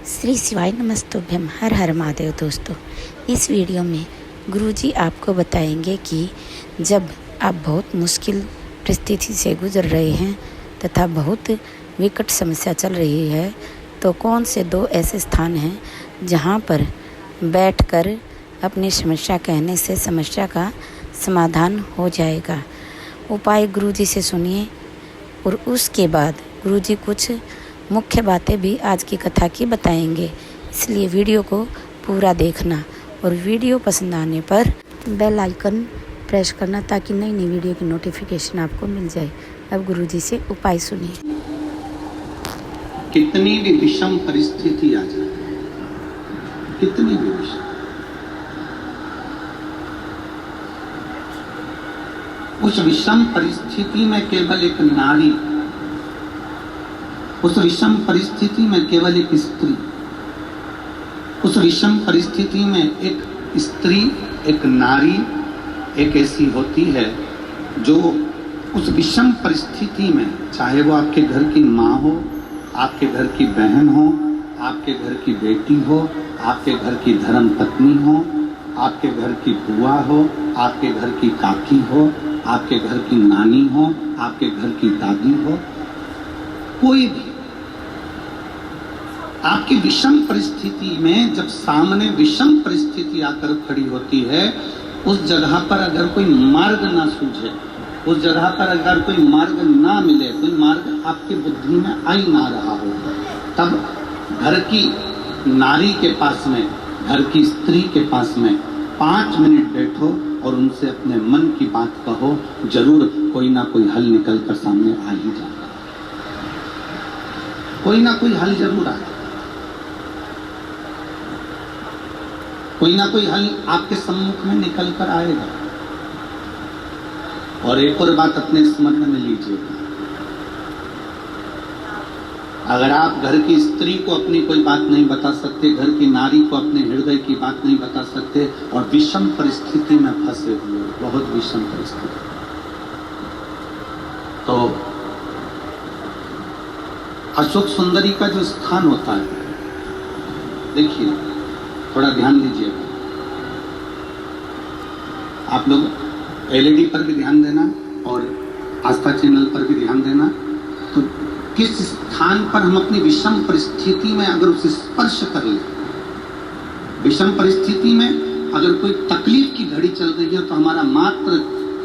श्री शिवाय नमस्तुभ्यम। हर हर महादेव। दोस्तों, इस वीडियो में गुरुजी आपको बताएंगे कि जब आप बहुत मुश्किल परिस्थिति से गुजर रहे हैं तथा बहुत विकट समस्या चल रही है तो कौन से दो ऐसे स्थान हैं जहां पर बैठकर अपनी समस्या कहने से समस्या का समाधान हो जाएगा। उपाय गुरुजी से सुनिए और उसके बाद गुरुजी कुछ मुख्य बातें भी आज की कथा की बताएंगे, इसलिए वीडियो को पूरा देखना और वीडियो पसंद आने पर बेल आइकन प्रेस करना ताकि नई नई वीडियो की नोटिफिकेशन आपको मिल जाए। अब गुरुजी से उपाय सुनिए। कितनी भी विषम परिस्थिति आ जाए, कितनी भी विषम, उस विषम परिस्थिति में केवल एक नारी, उस विषम परिस्थिति में केवल एक स्त्री, उस विषम परिस्थिति में एक स्त्री, एक नारी एक ऐसी होती है जो उस विषम परिस्थिति में, चाहे वो आपके घर की माँ हो, आपके घर की बहन हो, आपके घर की बेटी हो, आपके घर की धर्म पत्नी हो, आपके घर की बुआ हो, आपके घर की काकी हो, आपके घर की नानी हो, आपके घर की दादी हो, कोई भी आपकी विषम परिस्थिति में जब सामने विषम परिस्थिति आकर खड़ी होती है, उस जगह पर अगर कोई मार्ग ना सूझे, उस जगह पर अगर कोई मार्ग ना मिले, कोई मार्ग आपकी बुद्धि में आ ही ना रहा हो, तब घर की नारी के पास में, घर की स्त्री के पास में 5 मिनट बैठो और उनसे अपने मन की बात कहो। जरूर कोई ना कोई हल निकल कर सामने आ ही जाएगा, कोई ना कोई हल जरूर आएगा, कोई ना कोई हल आपके सम्मुख में निकल कर आएगा। और एक और बात अपने स्मरण में लीजिएगा, अगर आप घर की स्त्री को अपनी कोई बात नहीं बता सकते, घर की नारी को अपने हृदय की बात नहीं बता सकते और विषम परिस्थिति में फंसे हुए, बहुत विषम परिस्थिति, तो अशोक सुंदरी का जो स्थान होता है, देखिए थोड़ा ध्यान दीजिएगा। आप लोग एलईडी पर भी ध्यान देना और आस्था चैनल पर भी ध्यान देना। तो किस स्थान पर हम अपनी विषम परिस्थिति में अगर उसे स्पर्श कर ले, विषम परिस्थिति में अगर कोई तकलीफ की घड़ी चल रही है तो हमारा मात्र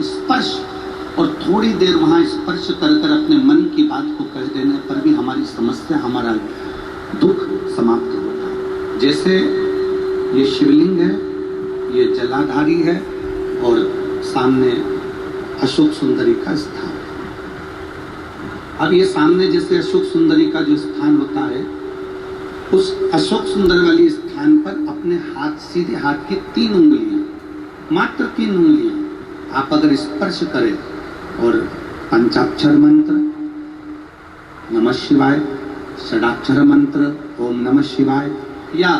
स्पर्श और थोड़ी देर वहां स्पर्श कर कर अपने मन की बात को कह देने पर भी हमारी समस्या, हमारा दुख समाप्त होता है। जैसे ये शिवलिंग है, ये जलाधारी है और सामने अशोक सुंदरी का स्थान। अब ये सामने जैसे अशोक सुंदरी का जो स्थान होता है, उस अशोक सुंदर वाली स्थान पर अपने हाथ, सीधे हाथ की 3 उंगलियां, मात्र 3 उंगलियां आप अगर स्पर्श करें और पंचाक्षर मंत्र नमः शिवाय, षडाक्षर मंत्र ओम नमः शिवाय या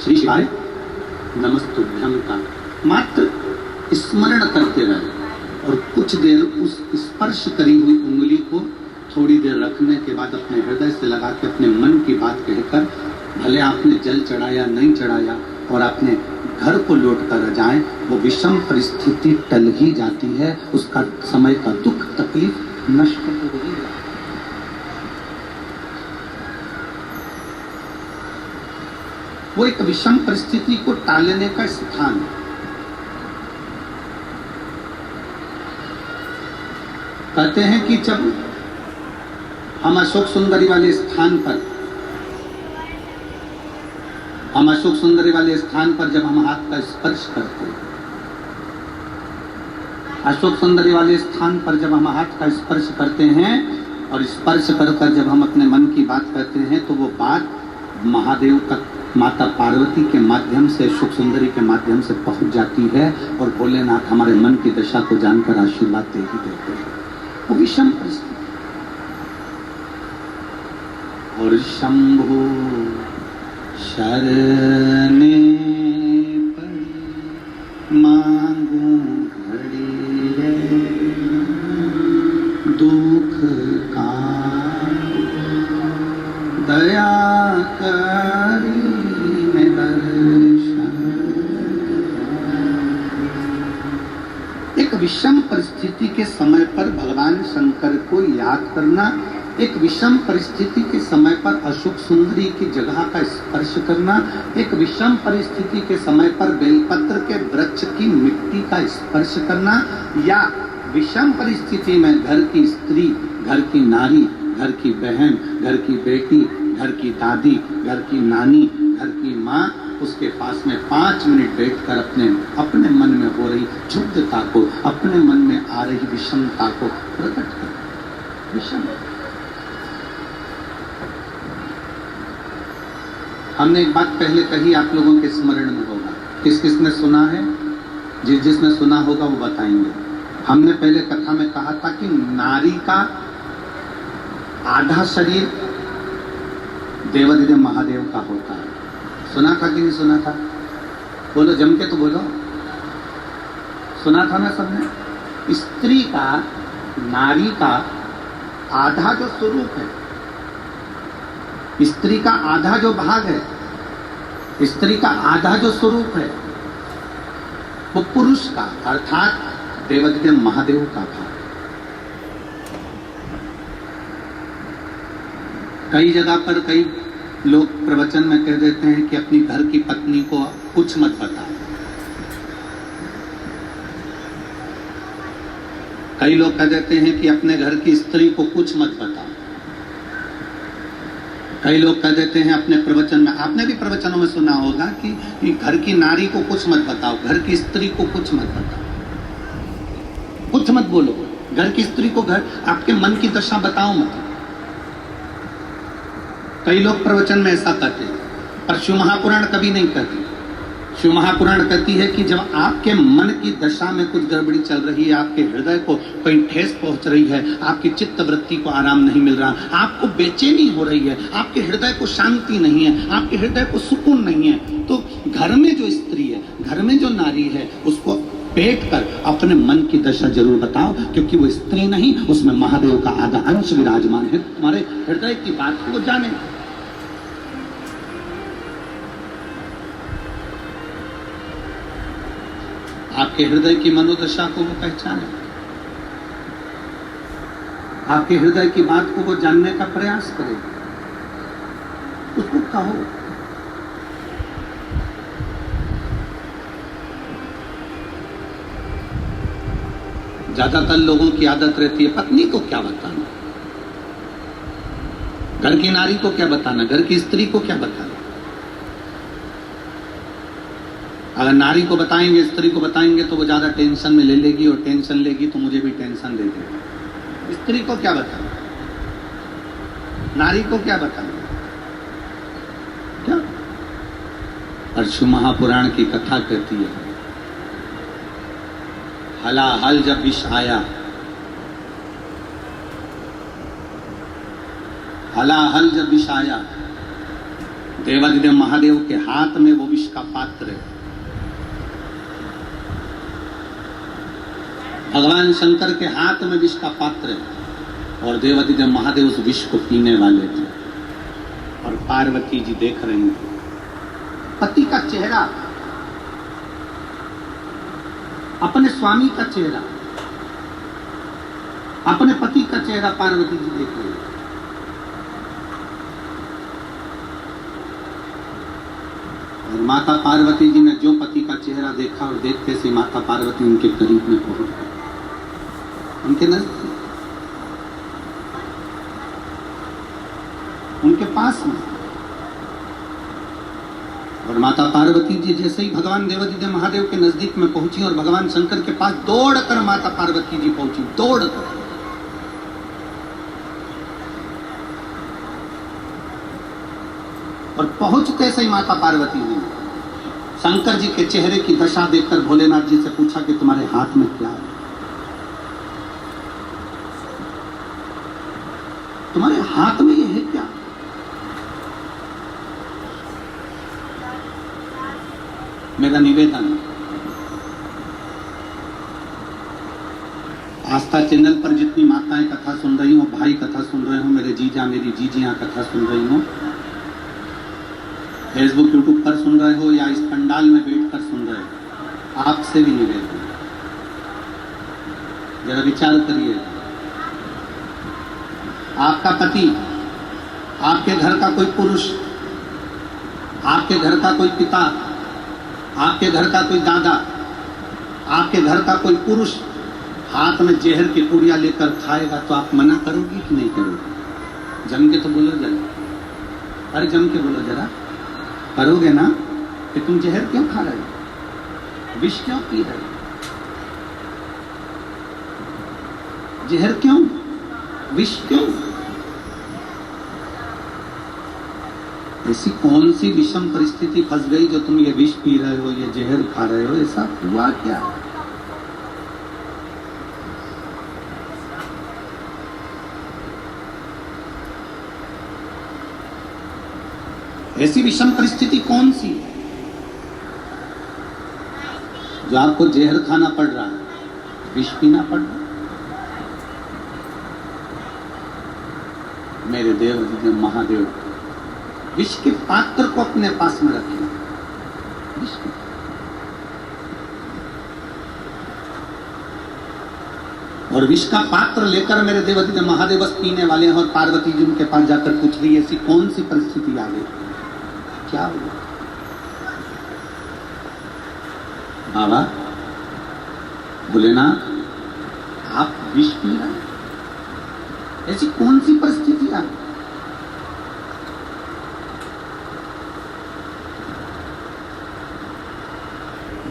श्री शिवाय नमस्तुभ्यम का मात्र स्मरण करते रहे और कुछ देर उस स्पर्श करी हुई उंगली को थोड़ी देर रखने के बाद अपने हृदय से लगा के अपने मन की बात कहकर, भले आपने जल चढ़ाया नहीं चढ़ाया और अपने घर को लौट कर जाएं, वो विषम परिस्थिति टल ही जाती है, उसका समय का दुख तकलीफ नष्ट हो गई। वो एक विषम परिस्थिति को टालने का स्थान है। कहते हैं कि जब हम अशोक सुंदरी वाले स्थान पर, जब हम हाथ का स्पर्श करते हैं, अशोक सुंदरी वाले स्थान पर जब हम हाथ का स्पर्श करते हैं और स्पर्श कर जब हम अपने मन की बात कहते हैं, तो वो बात महादेव तक, माता पार्वती के माध्यम से, अशोक सुंदरी के माध्यम से पहुंच जाती है और भोलेनाथ हमारे मन की दशा को जानकर आशीर्वाद दे ही देते हैं। वो विषम परिस्थिति। और शंभु शरणे पड़ी मांगू घड़ी रे, दुख का दया कर विषम परिस्थिति के समय पर भगवान शंकर को याद करना, एक विषम परिस्थिति के समय पर अशोक सुंदरी की जगह का स्पर्श करना, एक विषम परिस्थिति के समय पर बेलपत्र के वृक्ष की मिट्टी का स्पर्श करना, या विषम परिस्थिति में घर की स्त्री, घर की नारी, घर की बहन, घर की बेटी, घर की दादी, घर की नानी, घर की माँ, उसके पास में 5 मिनट बैठकर अपने मन में हो रही क्षुब्धता को, अपने मन में आ रही विषमता को प्रकट कर। विषम हमने एक बात पहले कही, आप लोगों के स्मरण में होगा, किस किसने सुना है? जिसने सुना होगा वो बताएंगे। हमने पहले कथा में कहा था कि नारी का आधा शरीर देवाधिदेव महादेव का होता है। सुना था कि नहीं सुना था? बोलो, जम के तो बोलो। सुना था ना सबने? स्त्री का, नारी का आधा जो स्वरूप है, स्त्री का आधा जो भाग है, स्त्री का आधा जो स्वरूप है, वो पुरुष का अर्थात देवाधिदेव महादेव का भाग। कई जगह पर कई लोग प्रवचन में कह देते हैं कि अपनी घर की पत्नी को कुछ मत बताओ। कई लोग कह देते हैं कि अपने घर की स्त्री को कुछ मत बताओ। कई लोग कह देते हैं अपने प्रवचन में, आपने भी प्रवचनों में सुना होगा कि घर की नारी को कुछ मत बताओ, घर की स्त्री को कुछ मत बताओ, कुछ मत बोलो, घर की स्त्री को घर आपके मन की दशा बताओ मत। कई लोग प्रवचन में ऐसा कहते हैं, पर शिव महापुराण कभी नहीं कहती। शिव महापुराण कहती है कि जब आपके मन की दशा में कुछ गड़बड़ी चल रही है, आपके हृदय को कोई ठेस पहुंच रही है, आपकी चित्त वृत्ति को आराम नहीं मिल रहा, आपको बेचैनी हो रही है, आपके हृदय को शांति नहीं है, आपके हृदय को सुकून नहीं है, तो घर में जो स्त्री है, घर में जो नारी है, उसको बैठकर अपने मन की दशा जरूर बताओ, क्योंकि वो स्त्री नहीं, उसमें महादेव का आधा अंश विराजमान है। तुम्हारे हृदय की बात को जाने। आपके हृदय की मनोदशा को वो पहचाने, आपके हृदय की बात को वो जानने का प्रयास करे, उसको कहो। ज्यादातर लोगों की आदत रहती है पत्नी को क्या बताना, घर की नारी को क्या बताना, घर की स्त्री को क्या बताना। अगर नारी को बताएंगे, स्त्री को बताएंगे तो वो ज्यादा टेंशन में ले लेगी, और टेंशन लेगी तो मुझे भी टेंशन दे देगी। स्त्री को क्या बताना, नारी को क्या बताना, क्या? और शिव महापुराण की कथा कहती है, हलाहल जब विष आया, हलाहल जब विष आया, देवाधिदेव महादेव के हाथ में वो विष का पात्र है। भगवान शंकर के हाथ में विष का पात्र है, और देवाधिदेव महादेव उस विष को पीने वाले थे, और पार्वती जी देख रही थी। पति का चेहरा, अपने स्वामी का चेहरा, अपने पति का चेहरा पार्वती जी देख रही थी। और माता पार्वती जी ने जो पति का चेहरा देखा, और देखते से माता पार्वती उनके करीब में पहुंच गई, उनके नजदीक, उनके पास में। और माता पार्वती जी जैसे ही भगवान देवाधिदेव महादेव के नजदीक में पहुंची और भगवान शंकर के पास दौड़कर माता पार्वती जी पहुंची, दौड़कर। और पहुंचते से ही माता पार्वती जी शंकर जी के चेहरे की दशा देखकर भोलेनाथ जी से पूछा कि तुम्हारे हाथ में क्या है, तुम्हारे हाथ में ये है क्या? मेरा निवेदन, आस्था चैनल पर जितनी माताएं कथा सुन रही हो, भाई कथा सुन रहे हो, मेरे जीजा मेरी जीजियां कथा सुन रही हो, फेसबुक यूट्यूब पर सुन रहे हो या इस पंडाल में बैठकर सुन रहे हो, आपसे भी निवेदन, जरा विचार करिए। आपका पति, आपके घर का कोई पुरुष, आपके घर का कोई पिता, आपके घर का कोई दादा, आपके घर का कोई पुरुष हाथ में जहर की पुड़िया लेकर खाएगा तो आप मना करोगे कि नहीं करोगे? जम के तो बोलो जरा, अरे जम के बोलो जरा, करोगे ना? कि तुम जहर क्यों खा रहे हो, विष क्यों पी रहे हो, जहर क्यों, विष क्यों? ऐसी कौन सी विषम परिस्थिति फंस गई जो तुम ये विष पी रहे हो, ये जहर खा रहे हो? ऐसा हुआ क्या? ऐसी विषम परिस्थिति कौन सी है जो आपको जहर खाना पड़ रहा है, विष पीना पड़ रहा है? मेरे देव महादेव, विष के पात्र को अपने पास में रखिए। विष के और विष का पात्र लेकर मेरे देवती महादेव बस पीने वाले हैं। और पार्वती जी उनके पास जाकर पूछ रही है, ऐसी कौन सी परिस्थिति आ गई, क्या हुआ? बाबा भोलेनाथ, आप विष पी रहे हैं, ऐसी कौन सी परिस्थिति आ गई?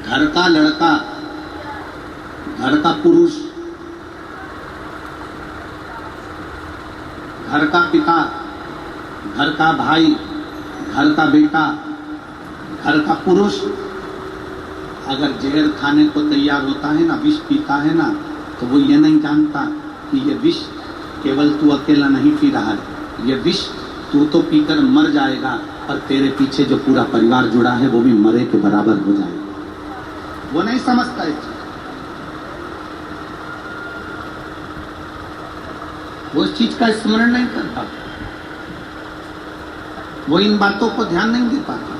घर का लड़का, घर का पुरुष, घर का पिता, घर का भाई, घर का बेटा, घर का पुरुष अगर जहर खाने को तैयार होता है ना, विष पीता है ना, तो वो ये नहीं जानता कि ये विष केवल तू अकेला नहीं पी रहा है, ये विष तू तो पीकर मर जाएगा और तेरे पीछे जो पूरा परिवार जुड़ा है वो भी मरे के बराबर हो जाएगा। वो नहीं समझता है, वो इस चीज का स्मरण नहीं करता, वो इन बातों को ध्यान नहीं दे पाता।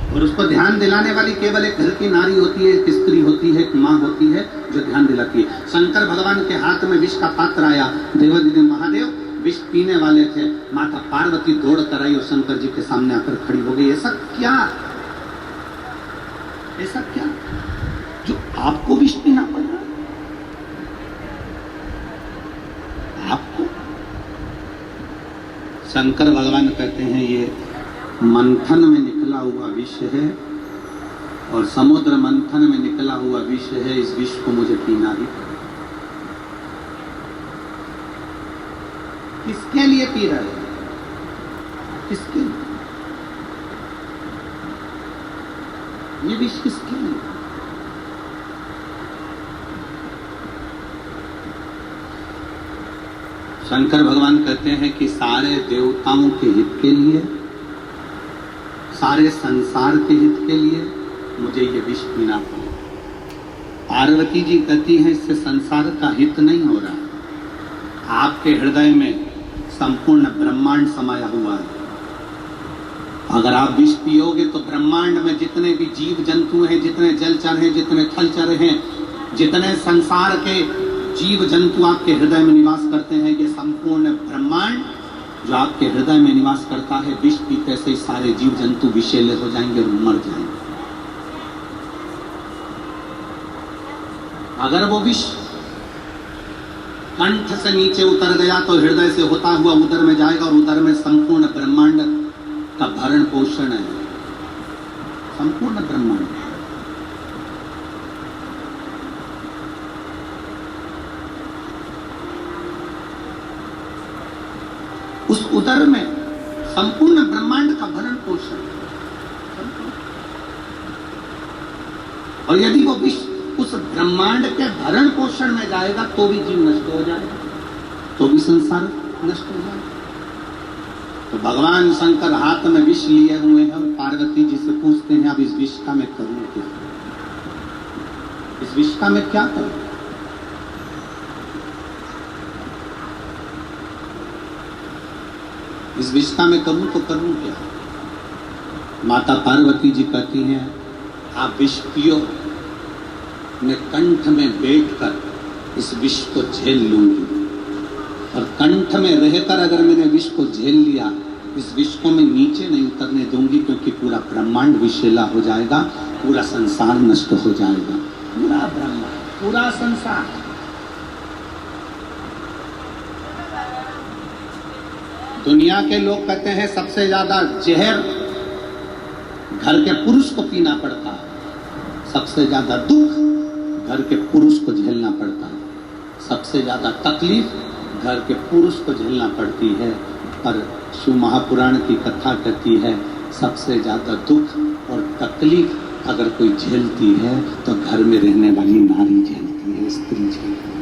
और उसको ध्यान दिलाने वाली केवल एक घर की नारी होती है, एक स्त्री होती है, एक माँ होती है जो ध्यान दिलाती है। शंकर भगवान के हाथ में विष का पात्र आया, देवादिदेव महादेव विष पीने वाले थे, माता पार्वती दौड़ कर आई और शंकर जी के सामने आकर खड़ी हो गई। ऐसा क्या, ऐसा क्या जो आपको विष पीना पड़ रहा है? आपको? शंकर भगवान कहते हैं ये मंथन में निकला हुआ विष है और समुद्र मंथन में निकला हुआ विष है, इस विष को मुझे पीना ही। किसके लिए पी रहे हैं? किसके लिए? ये विष किसके लिए? शंकर भगवान कहते हैं कि सारे देवताओं के हित के लिए, सारे संसार के हित के लिए मुझे ये विष पीना पड़ा। पार्वती जी कहती हैं इससे संसार का हित नहीं हो रहा, आपके हृदय में संपूर्ण ब्रह्मांड समाया हुआ है। अगर आप विष पियोगे तो ब्रह्मांड में जितने भी जीव जंतु हैं, जितने जलचर हैं, जितने थलचर हैं, जितने संसार के जीव जंतु आपके हृदय में निवास करते हैं, ये संपूर्ण ब्रह्मांड जो आपके हृदय में निवास करता है, विष पीते से सारे जीव जंतु विषैले हो जाएंगे और मर जाएंगे। अगर वो विष कंठ से नीचे उतर गया तो हृदय से होता हुआ उदर में जाएगा और उदर में संपूर्ण ब्रह्मांड का भरण पोषण है, संपूर्ण ब्रह्मांड। उस उदर में संपूर्ण ब्रह्मांड का भरण पोषण, और यदि वो विष उस ब्रह्मांड के भरण पोषण में जाएगा तो भी जीव नष्ट हो जाएगा, तो भी संसार नष्ट हो जाएगा। तो भगवान शंकर हाथ में विष लिए हुए हैं और पार्वती जी से पूछते हैं अब इस विष का मैं करूं क्या, इस विष का मैं क्या करूं? इस विष का मैं करूं तो करूं क्या? माता पार्वती जी कहती हैं आप विष पियो, मैं कंठ में बैठकर इस विष को झेल लूंगी, और कंठ में रहकर अगर मैंने विष को झेल लिया, इस विष को मैं नीचे नहीं उतरने दूंगी, क्योंकि पूरा ब्रह्मांड विषैला हो जाएगा, पूरा संसार नष्ट हो जाएगा, पूरा ब्रह्मांड, पूरा संसार। दुनिया के लोग कहते हैं सबसे ज्यादा जहर घर के पुरुष को पीना पड़ता है, सबसे ज्यादा दुख घर के पुरुष को झेलना पड़ता है, सबसे ज्यादा तकलीफ घर के पुरुष को झेलना पड़ती है। पर शिव महापुराण की कथा कहती है सबसे ज्यादा दुख और तकलीफ अगर कोई झेलती है तो घर में रहने वाली नारी झेलती है, स्त्री झेलती है।